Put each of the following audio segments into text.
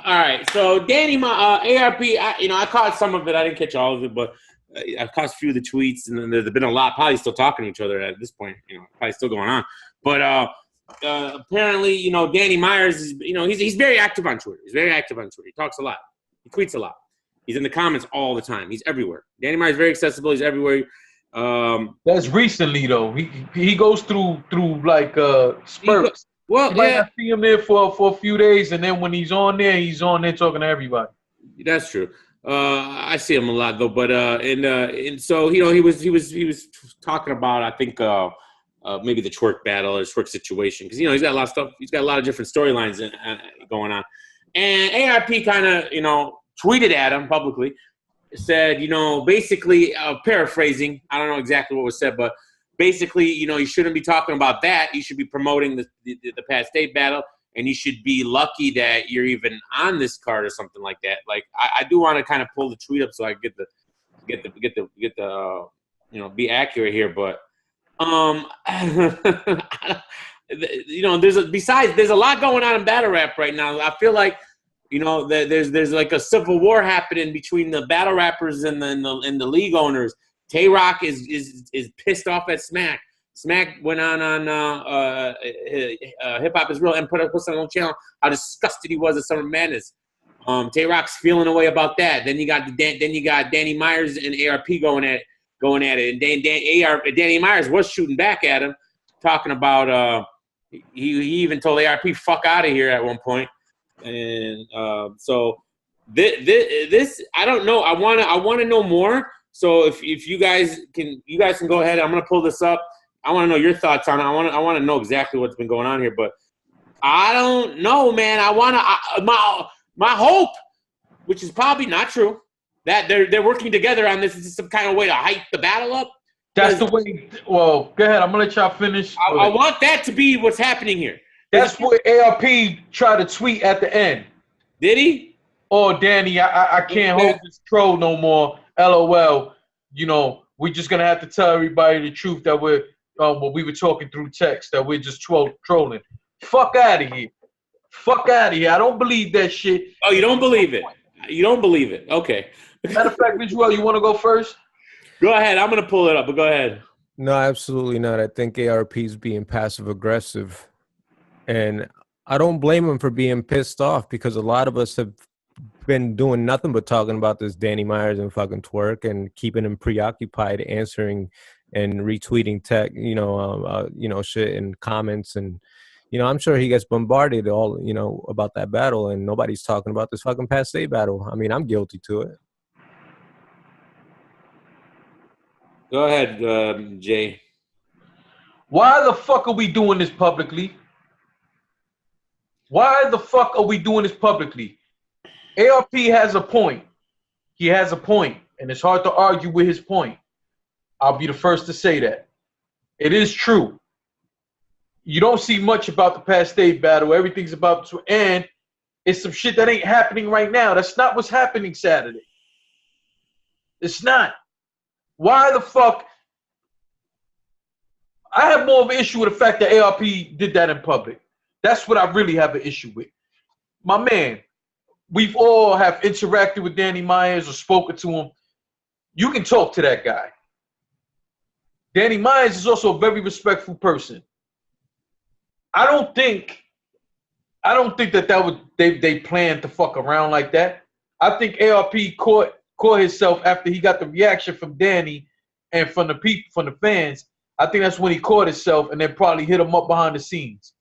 All right, so Danny, my ARP, I caught some of it. I didn't catch all of it, but I caught a few of the tweets, and then there's been a lot. Probably still talking to each other at this point. Probably still going on. But apparently, Danny Myers is, he's very active on Twitter. He's very active on Twitter. He talks a lot. He tweets a lot. He's in the comments all the time. He's everywhere. Danny Myers is very accessible. He's everywhere. That's recently though. He goes through like spurts. Well, you might not see him there for a few days, and then when he's on there talking to everybody. That's true. I see him a lot though, but and so he was talking about, I think, maybe the twerk battle or twerk situation, because he's got a lot of stuff. He's got a lot of different storylines going on, and ARP kind of tweeted at him publicly, said basically, paraphrasing, I don't know exactly what was said, but basically, you shouldn't be talking about that. You should be promoting the Pat State battle, and you should be lucky that you're even on this card or something like that. Like, I do want to kind of pull the tweet up so I get the be accurate here, but there's a lot going on in battle rap right now. I feel like that there's like a civil war happening between the battle rappers and the league owners. Tay Roc is pissed off at Smack. Smack went on Hip Hop Is Real and put on his own channel how disgusted he was at Summer Madness. Tay Roc's feeling away about that. Then you got Danny Myers and ARP going at it, and Danny Myers was shooting back at him, talking about he even told ARP fuck out of here at one point, and so this I don't know. I want to know more. So if you guys can go ahead. I'm gonna pull this up. I want to know your thoughts on it. I want to know exactly what's been going on here, but I don't know, man. I want to my hope, which is probably not true, that they're working together on this. Is this some kind of way to hype the battle up? That's the way. Well, go ahead. I'm gonna let y'all finish. I want that to be what's happening here. That's what ARP tried to tweet at the end. Did he? Oh, Danny, I can't hold this troll no more. LOL. We're just gonna have to tell everybody the truth that we were talking through text, that we're just trolling. Fuck out of here. Fuck out of here. I don't believe that shit. Oh, you don't believe it? You don't believe it? Okay. Matter of fact, Visual, you want to go first? Go ahead. I'm gonna pull it up, but go ahead. No, absolutely not. I think ARP's being passive aggressive, and I don't blame him for being pissed off, because a lot of us have been doing nothing but talking about this Danny Myers and fucking twerk and keeping him preoccupied, answering and retweeting tech, shit in comments, and I'm sure he gets bombarded all about that battle, and nobody's talking about this fucking Pat State battle. I mean, I'm guilty to it. Go ahead, Jay. Why the fuck are we doing this publicly? Why the fuck are we doing this publicly? ARP has a point. He has a point, and it's hard to argue with his point. I'll be the first to say that. It is true. You don't see much about the Pat State battle. Everything's about to end. It's some shit that ain't happening right now. That's not what's happening Saturday. It's not. Why the fuck? I have more of an issue with the fact that ARP did that in public. That's what I really have an issue with. My man, we've all have interacted with Danny Myers or spoken to him. You can talk to that guy. Danny Myers is also a very respectful person. I don't think that they planned to fuck around like that. I think ARP caught himself after he got the reaction from Danny and from the people, from the fans. I think that's when he caught himself, and then probably hit him up behind the scenes.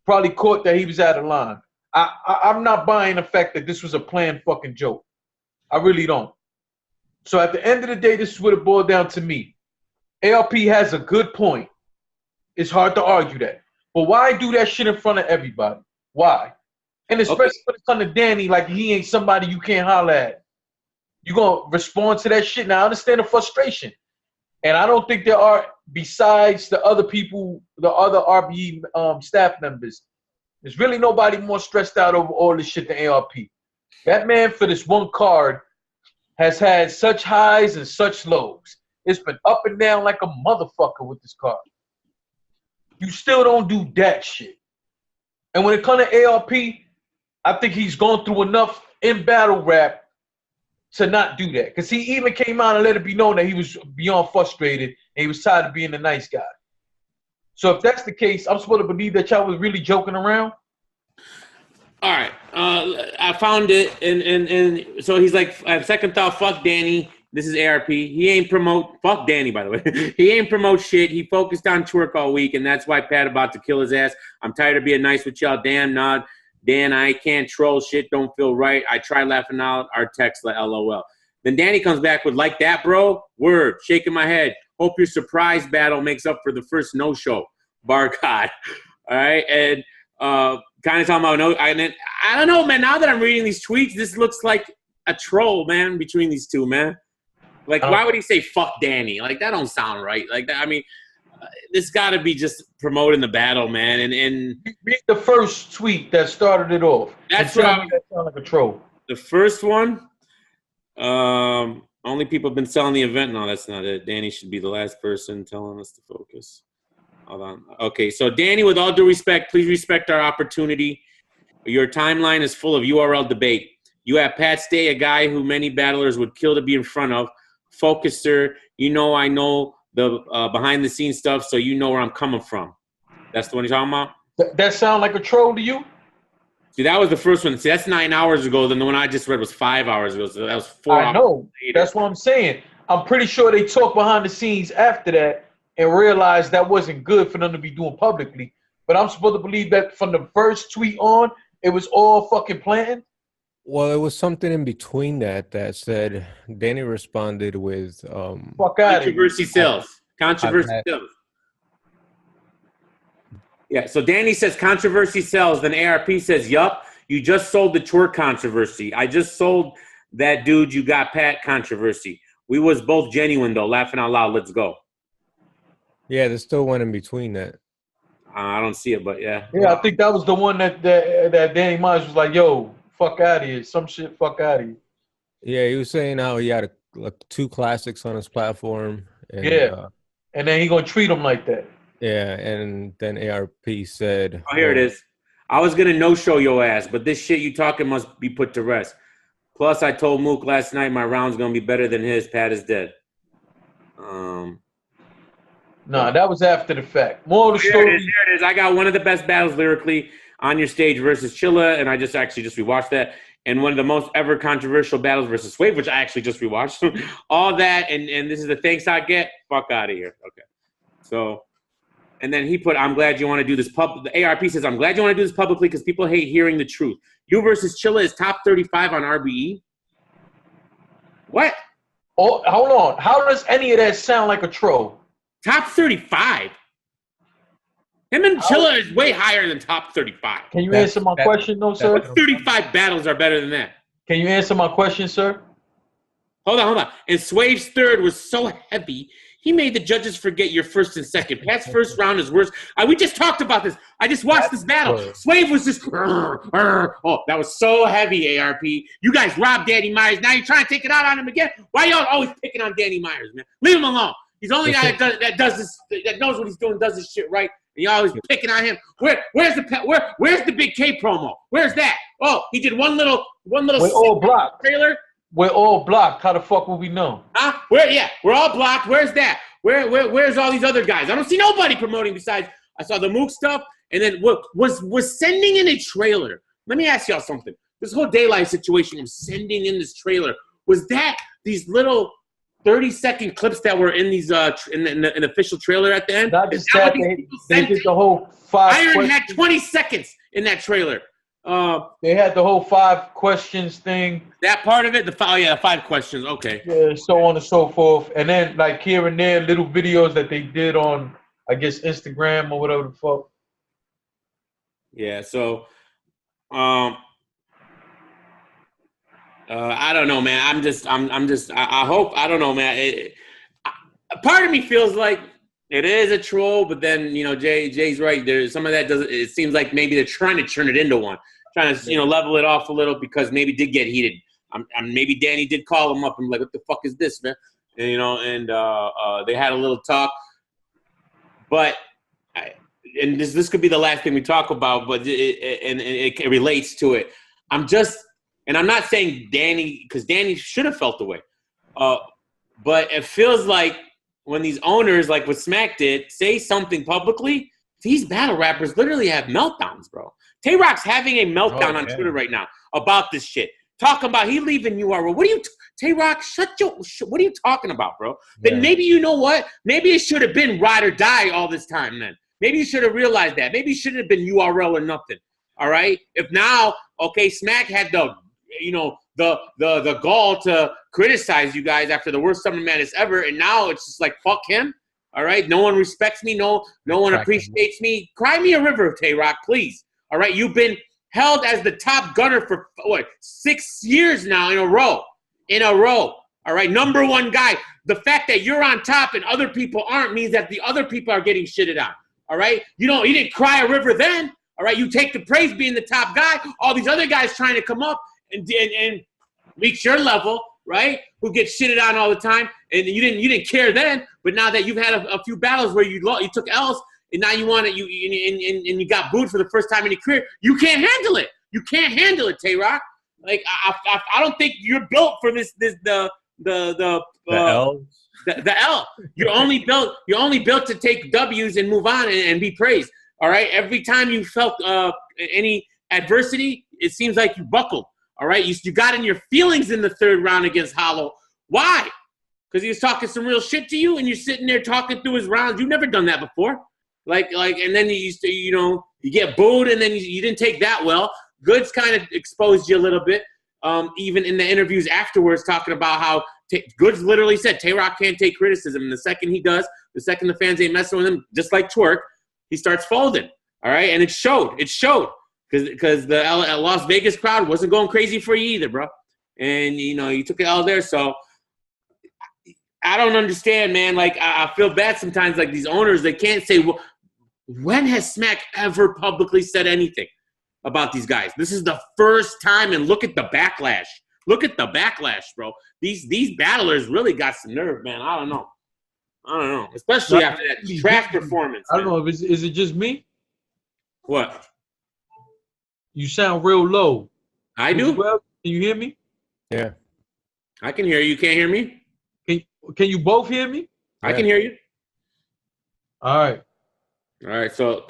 Probably caught that he was out of line. I'm not buying the fact that this was a planned fucking joke. I really don't. So at the end of the day, this is what it boiled down to me. ARP has a good point. It's hard to argue that. But why do that shit in front of everybody? Why? And especially when it comes to Danny, like he ain't somebody you can't holler at. You gonna respond to that shit? Now I understand the frustration. And I don't think there are, besides the other people, the other RBE staff members, there's really nobody more stressed out over all this shit than ARP. That man, for this one card, has had such highs and such lows. It's been up and down like a motherfucker with this card. You still don't do that shit. And when it comes to ARP, I think he's gone through enough in battle rap to not do that. Because he even came out and let it be known that he was beyond frustrated and he was tired of being the nice guy. So if that's the case, I'm supposed to believe that y'all was really joking around? All right. I found it, and so he's like, I have second thought, fuck Danny. This is ARP. He ain't promote, fuck Danny, by the way. He ain't promote shit. He focused on twerk all week, and that's why Pat about to kill his ass. I'm tired of being nice with y'all. Damn, nod. Dan, I can't troll shit. Don't feel right. I try laughing out our text like LOL. Then Danny comes back with, like that, bro? Word. Shaking my head. Hope your surprise battle makes up for the first no-show. Bar God. All right? And kind of talking about no. I don't know, man. Now that I'm reading these tweets, this looks like a troll, man, between these two, man. Like, why would he say fuck Danny? Like, that don't sound right. Like, that, I mean, this got to be just promoting the battle, man. And read the first tweet that started it off. That's what that sound like a troll. The first one, only people have been selling the event. No, that's not it. Danny should be the last person telling us to focus. Hold on. Okay, so Danny, with all due respect, please respect our opportunity. Your timeline is full of URL debate. You have Pat Stay, a guy who many battlers would kill to be in front of. Focus, sir. You know I know the behind-the-scenes stuff, so you know where I'm coming from. That's the one you're talking about? That sound like a troll to you? See, that was the first one. See, that's 9 hours ago. Then the one I just read was 5 hours ago. So that was 4 hours. I know. Later. That's what I'm saying. I'm pretty sure they talked behind the scenes after that and realized that wasn't good for them to be doing publicly. But I'm supposed to believe that from the first tweet on, it was all fucking planned? Well, it was something in between that said Danny responded with fuck out controversy sells. Controversy sells. Yeah, so Danny says controversy sells, then ARP says, yup, you just sold the twerk controversy. I just sold that dude you got Pat controversy. We was both genuine though, laughing out loud, let's go. Yeah, there's still one in between that. I don't see it, but yeah. Yeah, I think that was the one that Danny Myers was like, yo, fuck out of here. Some shit, fuck out of here. Yeah, he was saying how he had like 2 classics on his platform. And, yeah, and then he gonna treat him like that. Yeah, and then ARP said... Oh, here it is. I was going to no-show your ass, but this shit you talking must be put to rest. Plus, I told Mook last night my round's going to be better than his. Pat is dead. Nah, that was after the fact. More of the story. Here it is. I got one of the best battles lyrically on your stage versus Chilla, and I just rewatched that. And one of the most ever controversial battles versus Swave, which I actually just rewatched. All that, and this is the thanks I get. Fuck out of here. Okay. So... And then he put, I'm glad you want to do this. The ARP says, I'm glad you want to do this publicly because people hate hearing the truth. You versus Chilla is top 35 on RBE? What? Oh, hold on. How does any of that sound like a troll? Top 35? Him and Chilla is way higher than top 35. Can you answer my question, though, sir? What 35 battles are better than that? Can you answer my question, sir? Hold on. And Swave's third was so heavy, he made the judges forget your first and second. Pat's first round is worse. We just talked about this. I just watched this battle. Swave was just, oh, that was so heavy, ARP. You guys robbed Danny Myers. Now you're trying to take it out on him again? Why y'all always picking on Danny Myers, man? Leave him alone. He's the only guy that does this, that knows what he's doing, does this shit right. And you're always picking on him. Where's the Big K promo? Where's that? Oh, he did one little We're all blocked. trailer. We're all blocked. How the fuck will we know? Huh? We're all blocked. Where's that? Where's all these other guys? I don't see nobody promoting besides I saw the Mook stuff, and then was sending in a trailer. Let me ask y'all something. This whole Daylight situation of sending in this trailer, was that these little 30-second clips that were in these in the official trailer at the end? Not just that, they did the whole 5 Iron questions. had 20 seconds in that trailer. They had the whole 5 questions thing. That part of it, the 5 questions. Okay. Yeah, so on and so forth. And then, like, here and there, little videos that they did on, I guess, Instagram or whatever the fuck. Yeah, so, I don't know, man. I hope, I don't know, man. Part of me feels like it is a troll, but then, Jay's right. There's some of that it seems like maybe they're trying to turn it into one. Trying to, level it off a little because maybe it did get heated. Maybe Danny did call him up and like, what the fuck is this, man? And, they had a little talk. But and this could be the last thing we talk about, but it relates to it. I'm not saying Danny, because Danny should have felt the way. But it feels like when these owners, like what Smack did, say something publicly, these battle rappers literally have meltdowns, bro. Tay Roc's having a meltdown on Twitter right now about this shit. Talking about he leaving URL. What are you, Tay Roc? What are you talking about, bro? Yeah. Then maybe you know what? Maybe it should have been ride or die all this time. Then maybe you should have realized that. Maybe it shouldn't have been URL or nothing. All right. If now, okay, Smack had the gall to criticize you guys after the worst Summer Madness ever, and now it's just like fuck him. All right. No one respects me. No one appreciates me. Cry me a river, Tay Roc, please. All right. You've been held as the top gunner for 6 years now in a row. All right. Number one guy. The fact that you're on top and other people aren't means that the other people are getting shitted on. All right. You didn't cry a river then. All right. You take the praise being the top guy. All these other guys trying to come up and reach your level, right? Who get shitted on all the time. And you didn't care then. But now that you've had a few battles where you took L's, and now you want it, you got booed for the first time in your career. You can't handle it. You can't handle it, Tay Roc. Like I don't think you're built for the L. The L. You're only built to take W's and move on and be praised. All right. Every time you felt any adversity, it seems like you buckled. All right. You got in your feelings in the third round against Hollow. Why? Because he was talking some real shit to you, and you're sitting there talking through his rounds. You've never done that before. Like, and then you get booed, and then you didn't take that well. Goods kind of exposed you a little bit, even in the interviews afterwards, talking about how Goods literally said Tay Roc can't take criticism. And the second he does, the second the fans ain't messing with him, just like Twerk, he starts folding. All right, and it showed. It showed because the Las Vegas crowd wasn't going crazy for you either, bro. And you took it out there, so. I don't understand, man. Like, I feel bad sometimes, like, these owners, they can't say, well, when has Smack ever publicly said anything about these guys? This is the first time, and look at the backlash. Look at the backlash, bro. These battlers really got some nerve, man. I don't know. Especially after that trash performance. I don't know. Is it just me? What? You sound real low. I do? Well, can you hear me? Yeah. I can hear you. You can't hear me? Can you both hear me? I can hear you. All right. So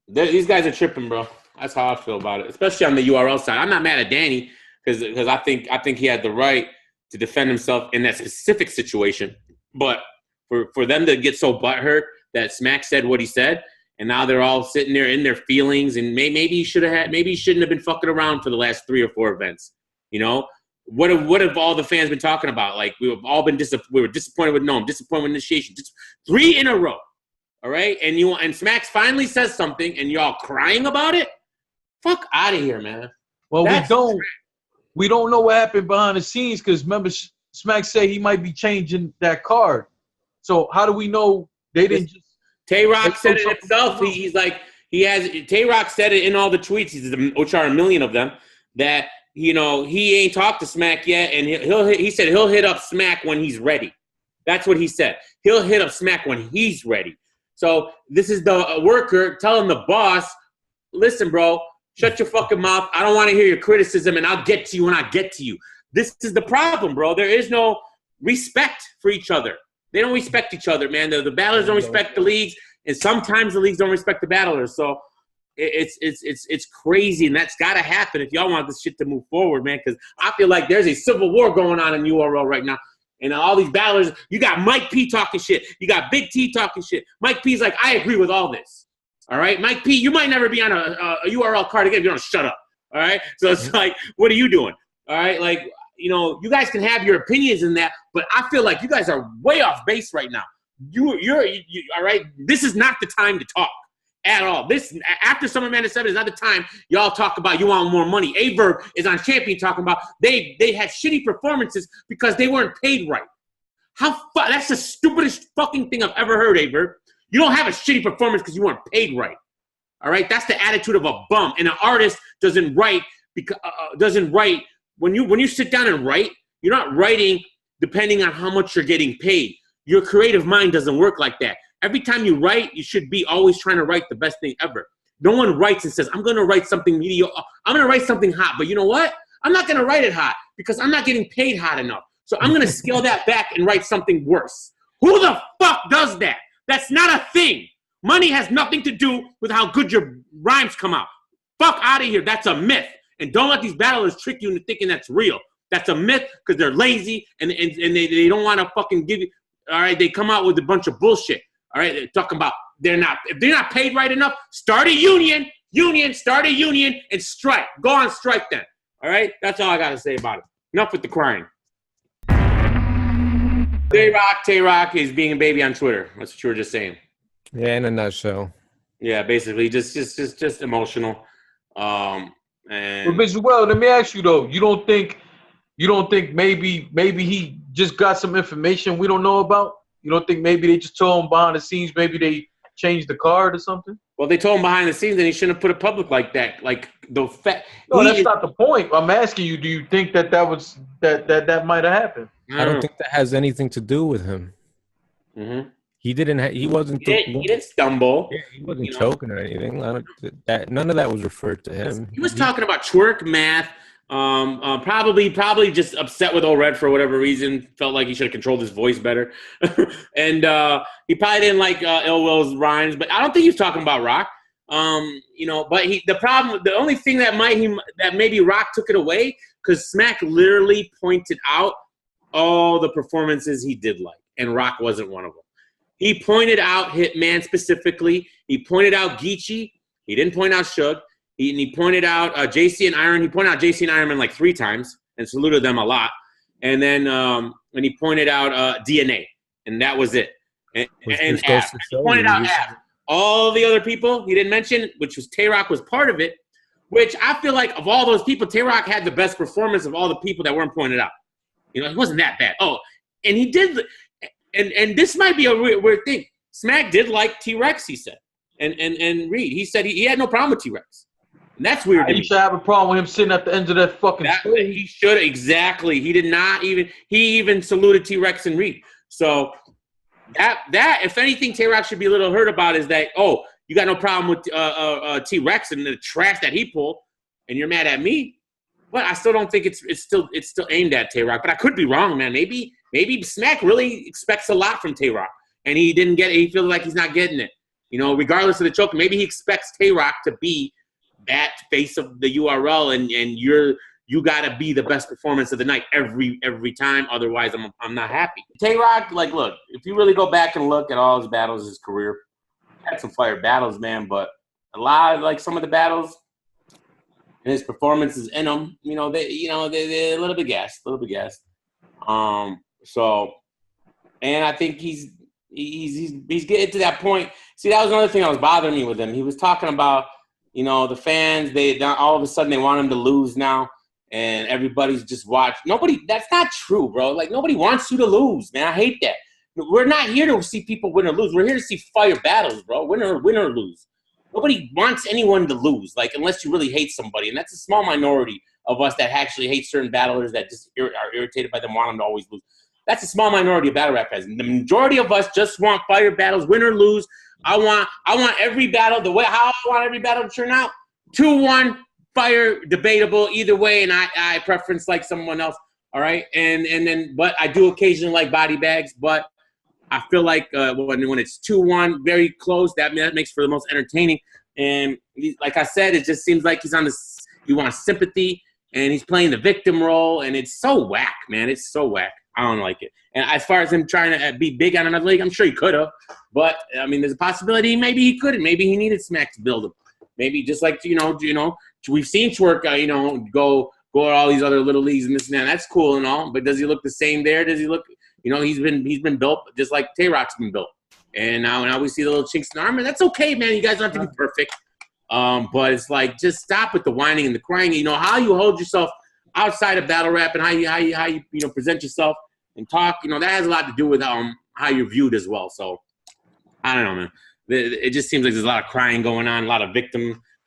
these guys are tripping, bro. That's how I feel about it, especially on the URL side. I'm not mad at Danny because I think he had the right to defend himself in that specific situation. But for them to get so butthurt that Smack said what he said, and now they're all sitting there in their feelings, and maybe he shouldn't have been fucking around for the last 3 or 4 events, What have all the fans been talking about? Like, we were disappointed with Gnome, disappointed with Initiation. Just 3 in a row. All right? And Smacks finally says something, and y'all crying about it? Fuck out of here, man. Well, we don't know what happened behind the scenes because remember, Smack said he might be changing that card. So how do we know they didn't just Tay Roc said it himself. Tay Roc said it in all the tweets, which are a million of them, that he ain't talked to Smack yet, and he said he'll hit up Smack when he's ready. That's what he said. He'll hit up Smack when he's ready. So this is the worker telling the boss, listen, bro, shut your fucking mouth. I don't want to hear your criticism, and I'll get to you when I get to you. This is the problem, bro. There is no respect for each other. They don't respect each other, man. The battlers don't respect the leagues, and sometimes the leagues don't respect the battlers. So it's crazy, and that's got to happen if y'all want this shit to move forward, man, because I feel like there's a civil war going on in URL right now. And all these battlers, you got Mike P talking shit. You got Big T talking shit. Mike P's like, I agree with all this. All right? Mike P, you might never be on a URL card again if you don't shut up. All right? So it's like, what are you doing? All right? Like, you guys can have your opinions in that, but I feel like you guys are way off base right now. You're all right? This is not the time to talk. At all. This after Summer Madness 7 is not the time y'all talk about you want more money. Averb is on Champion talking about they had shitty performances because they weren't paid right. That's the stupidest fucking thing I've ever heard, Averb. You don't have a shitty performance because you weren't paid right. All right, that's the attitude of a bum. And an artist doesn't write when you sit down and write. You're not writing depending on how much you're getting paid. Your creative mind doesn't work like that. Every time you write, you should be always trying to write the best thing ever. No one writes and says, I'm going to write something mediocre. I'm going to write something hot. But you know what? I'm not going to write it hot because I'm not getting paid hot enough. So I'm going to scale that back and write something worse. Who the fuck does that? That's not a thing. Money has nothing to do with how good your rhymes come out. Fuck out of here. That's a myth. And don't let these battlers trick you into thinking that's real. That's a myth because they're lazy and they don't want to fucking give you. All right, they come out with a bunch of bullshit. All right, they're talking about if they're not paid right enough, start a union, start a union and strike. Go on strike then. All right, that's all I got to say about it. Enough with the crying. Tay Roc is being a baby on Twitter. That's what you were just saying. Yeah, in a nutshell. Yeah, basically, just emotional. And But Mr. Well, let me ask you though. You don't think maybe he just got some information we don't know about? You don't think maybe they just told him behind the scenes? Maybe they changed the card or something? Well, they told him behind the scenes that he shouldn't have put it public like that. Like the fact. No, that's not the point. I'm asking you. Do you think that might have happened? I don't think that has anything to do with him. Mm-hmm. He didn't. He wasn't. He didn't stumble. Yeah, he wasn't choking or anything. None of that was referred to him. He was talking about twerk math. Probably just upset with Red for whatever reason. Felt like he should have controlled his voice better, and he probably didn't like Ill Will's rhymes. But I don't think he was talking about Roc. But the only thing that maybe Roc took it away because Smack literally pointed out all the performances he did like, and Roc wasn't one of them. He pointed out Hitman specifically. He pointed out Geechee. He didn't point out Suge. He pointed out JC and Iron. He pointed out JC and Iron Man like 3 times and saluted them a lot. And then he pointed out DNA, and that was it. And Av. He pointed out Av. All the other people he didn't mention, which was Tay Roc was part of it, which I feel like of all those people, Tay Roc had the best performance of all the people that weren't pointed out. He wasn't that bad. Oh, and he did – and this might be a weird thing. Smack did like T-Rex, he said. And Reed, he said he had no problem with T-Rex. And that's weird. He should have a problem with him sitting at the end of that fucking stage. He should, exactly. He did not even – he even saluted T-Rex and Reed. So that if anything, Tay Roc should be a little hurt about is that, you got no problem with T-Rex and the trash that he pulled, and you're mad at me? But I still don't think it's still aimed at Tay Roc. But I could be wrong, man. Maybe Smack really expects a lot from Tay Roc, and he didn't get it. He feels like he's not getting it. Regardless of the choke, maybe he expects Tay Roc to be that face of the URL, and you gotta be the best performance of the night every time. Otherwise, I'm not happy. Tay Roc, look, if you really go back and look at all his battles, his career, had some fire battles, man. But a lot, some of the battles. And his performances in them, they're a little bit gassed, and I think he's getting to that point. See, that was another thing that was bothering me with him. He was talking about, the fans. They all of a sudden they want him to lose now, and everybody's just watch. That's not true, bro. Nobody wants you to lose, man. I hate that. We're not here to see people win or lose. We're here to see fire battles, bro. Win or lose. Nobody wants anyone to lose, unless you really hate somebody. And that's a small minority of us that actually hate certain battlers that just are irritated by them, want them to always lose. That's a small minority of battle rap fans. The majority of us just want fire battles, win or lose. I want every battle, how I want every battle to turn out. 2-1, fire, debatable, either way, and I preference someone else, all right? But I do occasionally like body bags, but I feel like when it's 2-1, very close, that makes for the most entertaining. And like I said, it just seems like he's on this. You want sympathy, and he's playing the victim role, and it's so whack, man. It's so whack. I don't like it. And as far as him trying to be big on another league, I'm sure he could have. But there's a possibility maybe he couldn't. Maybe he needed Smack to build him. Maybe just we've seen Twerk, go at all these other little leagues and this and that. That's cool and all. But does he look the same there? Does he look? He's been built just like Tay Roc's been built. And now we see the little chinks in the armor. That's okay, man. You guys don't have to be perfect. But it's just stop with the whining and the crying. How you hold yourself outside of battle rap and how you present yourself and talk. That has a lot to do with how you're viewed as well. So I don't know, man. It just seems like there's a lot of crying going on, a lot of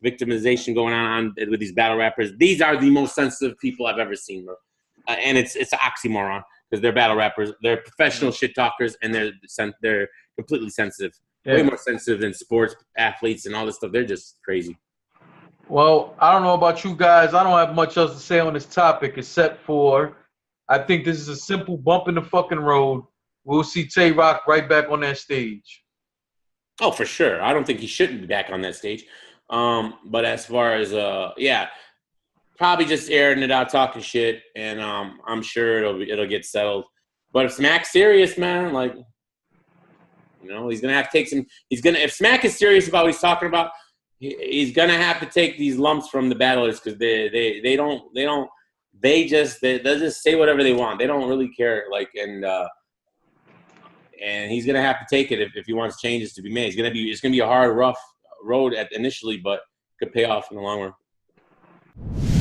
victimization going on with these battle rappers. These are the most sensitive people I've ever seen, bro. And it's an oxymoron. Because they're battle rappers, they're professional shit talkers, and they're completely sensitive. Yeah. Way more sensitive than sports athletes and all this stuff. They're just crazy. Well, I don't know about you guys. I don't have much else to say on this topic except for I think this is a simple bump in the fucking road. We'll see Tay Roc right back on that stage. Oh, for sure. I don't think he shouldn't be back on that stage. But as far as yeah, probably just airing it out, talking shit, and I'm sure it'll get settled. But if Smack's serious, man, like, you know, he's gonna have to take some. If Smack is serious about what he's talking about, he's gonna have to take these lumps from the battlers because they just say whatever they want. They don't really care. Like, and he's gonna have to take it if he wants changes to be made. It's gonna be a hard, rough road initially, but could pay off in the long run.